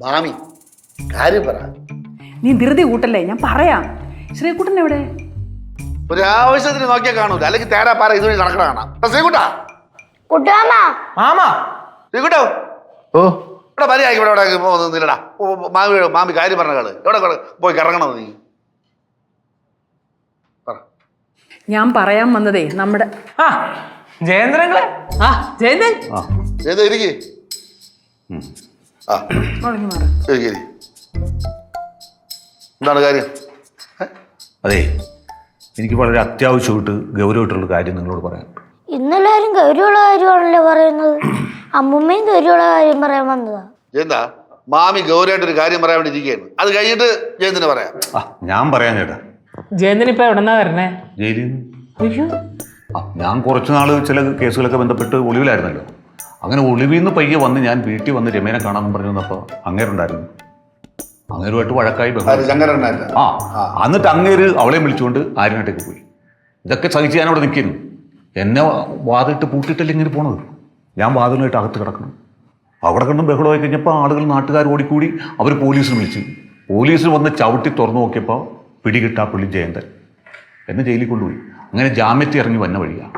മാമി കാര്യം പറ. നീ ധൃതി കൂട്ടല്ലേ, ഞാൻ പറയാം. ശ്രീകുട്ടൻ എവിടെ? ഒരാവശ്യത്തിന് നോക്കിയാൽ കാണൂല, അല്ലെങ്കിൽ തേരാ പാറ ഇതുവഴി നടക്കണ കാണാം. ശ്രീകുട്ടാ ശ്രീകുട്ടോ, ഓ ഇവിടെ മര്യാദ ഇവിടെ നില്ലടാ. മാമി കാര്യം പറഞ്ഞ കള് എവിടെ പോയി കറങ്ങണത് നീ പറ. ഞാൻ പറയാൻ വന്നതേ നമ്മുടെ ജയേന്ദ്രങ്ങളെ. ജയന്തൻ ഏതാ ഇരിക്കേ. ആ ശരി. എന്താണ് കാര്യം? അതെ, എനിക്ക് വളരെ അത്യാവശ്യമായിട്ട് ഗൗരവമായിട്ടുള്ള കാര്യം നിങ്ങളോട് പറയാം. ഇന്നെല്ലാരും ഗൗരവമുള്ള കാര്യമാണല്ലോ പറയുന്നത്. അമ്മുമ്മയും ഗൗരവമുള്ള കാര്യം പറയാൻ വന്നതാ. എന്താ മാമി ഗൗരവമായിട്ടൊരു കാര്യം പറയാൻ വേണ്ടി ഇരിക്കുകയാണ്. അത് കഴിഞ്ഞിട്ട് ജയന്തിന് പറയാം. ഞാൻ പറയാൻ ചേട്ടാ. ജയന്തൻ ഇപ്പൊ എവിടെന്നാ വരണേ? ജയിലിൽ നിന്ന്. ഞാൻ കുറച്ച് നാള് ചില കേസുകളൊക്കെ ബന്ധപ്പെട്ട് ഒളിവിലായിരുന്നല്ലോ. അങ്ങനെ ഒളിവിൽ നിന്ന് പയ്യെ വന്ന് ഞാൻ വീട്ടിൽ വന്ന് രമേനെ കാണാമെന്ന് പറഞ്ഞു വന്നപ്പോൾ അങ്ങേരുണ്ടായിരുന്നു. അങ്ങേരുമായിട്ട് വഴക്കായി എന്നിട്ട് അങ്ങേര് അവളെ വിളിച്ചുകൊണ്ട് ആര്യനാട്ടേക്ക് പോയി. ഇതൊക്കെ സഹിച്ച് ഞാൻ അവിടെ നിൽക്കുന്നു. എന്നെ വാതിലിട്ട് പൂട്ടിയിട്ടല്ലേ ഇങ്ങനെ പോണത്. ഞാൻ വാതിലായിട്ട് അകത്ത് കിടക്കണം. അവിടെ കണ്ടും ബഹളമായി കഴിഞ്ഞപ്പോൾ ആളുകൾ നാട്ടുകാർ ഓടിക്കൂടി അവർ പോലീസിന് വിളിച്ചു. പോലീസിൽ വന്ന് ചവിട്ടി തുറന്നു നോക്കിയപ്പോൾ പിടികിട്ടാ പുള്ളി ജയന്തൻ എന്നെ ജയിലിൽ കൊണ്ടുപോയി. അങ്ങനെ ജാമ്യത്തിൽ ഇറങ്ങി വന്ന വഴിയാണ്.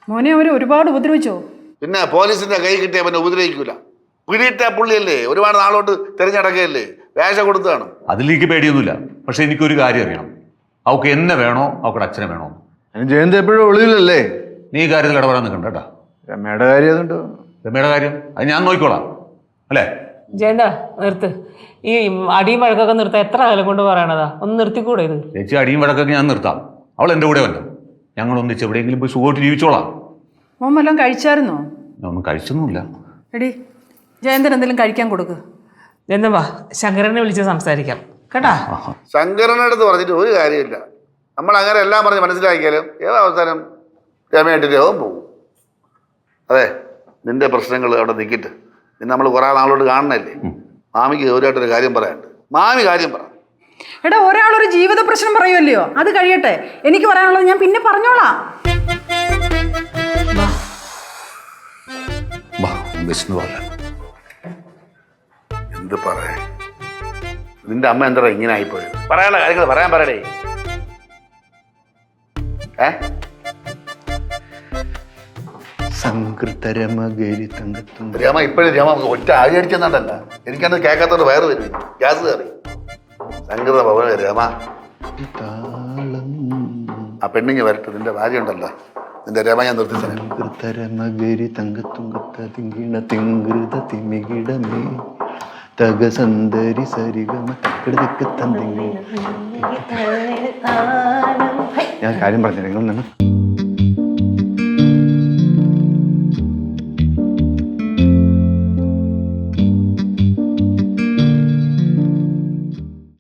മോനെ അവർ ഒരുപാട് ഉപദ്രവിച്ചോ? പിന്നെ പോലീസിന്റെ കൈ കിട്ടിയ പിന്നെ ഉപദ്രവിക്കൂല. പിടിയിട്ട പുള്ളിയല്ലേ, ഒരുപാട് നാളോട്ട് തിരഞ്ഞടക്കുകയല്ലേ, വേഷ കൊടുത്താണ്. അതിലേക്ക് പേടിയൊന്നുമില്ല. പക്ഷെ എനിക്കൊരു കാര്യം അറിയണം, അവൾക്ക് എന്നെ വേണോ അവളുടെ അച്ഛനെ വേണോ? ജയന്ത് എപ്പോഴും ഒളിവിലല്ലേ? നീ ഈ കാര്യത്തിൽ ഇടപെടാൻ നിൽക്കണ്ട കേട്ടാ. രമയുടെ കാര്യം അതുണ്ട്. രമയുടെ കാര്യം അത് ഞാൻ നോക്കിക്കോളാം അല്ലേ? ജയന്ത നിർത്ത്. ഈ അടിയും വഴക്കൊക്കെ നിർത്താൻ എത്ര കാലം കൊണ്ട് പറയണതാ? ഒന്ന് നിർത്തിക്കൂടെ ഇത്? ചേച്ചി അടിയും വഴക്കൊക്കെ ഞാൻ നിർത്താം. അവൾ എൻ്റെ കൂടെ വന്നു. ഞങ്ങൾ ഒന്നിച്ച് എവിടെയെങ്കിലും പോയി സുഖമായിട്ട് ജീവിച്ചോളാം. മോൻ വല്ലതും കഴിച്ചായിരുന്നോ? ഞാൻ ഒന്നും കഴിച്ചൊന്നുമില്ല. എടി ജയന്തൻ എന്തെങ്കിലും കഴിക്കാൻ കൊടുക്ക്. ജയന്തൻ വാ, ശങ്കരനെ വിളിച്ച് സംസാരിക്കാം കേട്ടാ. ശങ്കരനടുത്ത് പറഞ്ഞിട്ട് ഒരു കാര്യമില്ല. നമ്മൾ അങ്ങനെ എല്ലാം പറഞ്ഞ് മനസ്സിലാക്കിയാലും ഏത് അവസാനം രമയായിട്ട് രോഗം പോകും. അതെ, നിന്റെ പ്രശ്നങ്ങൾ അവിടെ നിൽക്കിട്ട് നിന്നെ നമ്മൾ കുറേ നാളോട്ട് കാണണല്ലേ. മാമിക്ക് ഗൗരവമായിട്ടൊരു കാര്യം പറയാനുണ്ട്. മാമി കാര്യം പറ. എടാ, ഒരാളൊരു ജീവിത പ്രശ്നം പറയുമല്ലയോ, അത് കഴിയട്ടെ. എനിക്ക് പറയാനുള്ളത് ഞാൻ പിന്നെ പറഞ്ഞോളാം. എന്ത് പറയാ, നിന്റെ അമ്മ എന്താ ഇങ്ങനെ ആയിപ്പോയത്? പറയാനുള്ള കാര്യങ്ങൾ പറയാൻ പറയടേ. രമ ഇപ്പോഴും രമ ഒറ്റ ആഴി അടിച്ചെന്നല്ല, എനിക്കത് കേൾക്കാത്തോണ്ട് വയറ് വരും, ഗ്യാസ് കയറി. സംഗീത ഭവന രമ ആ പെണ്ണിങ്ങ് വരട്ടെ. നിന്റെ ഭാര്യ ഉണ്ടല്ലോ, നിന്റെ രമ ഞാൻ നിർത്തിച്ചേരി തകസന്ദരി സരിഗമ ഞാൻ കാര്യം പറഞ്ഞില്ല. നിങ്ങൾ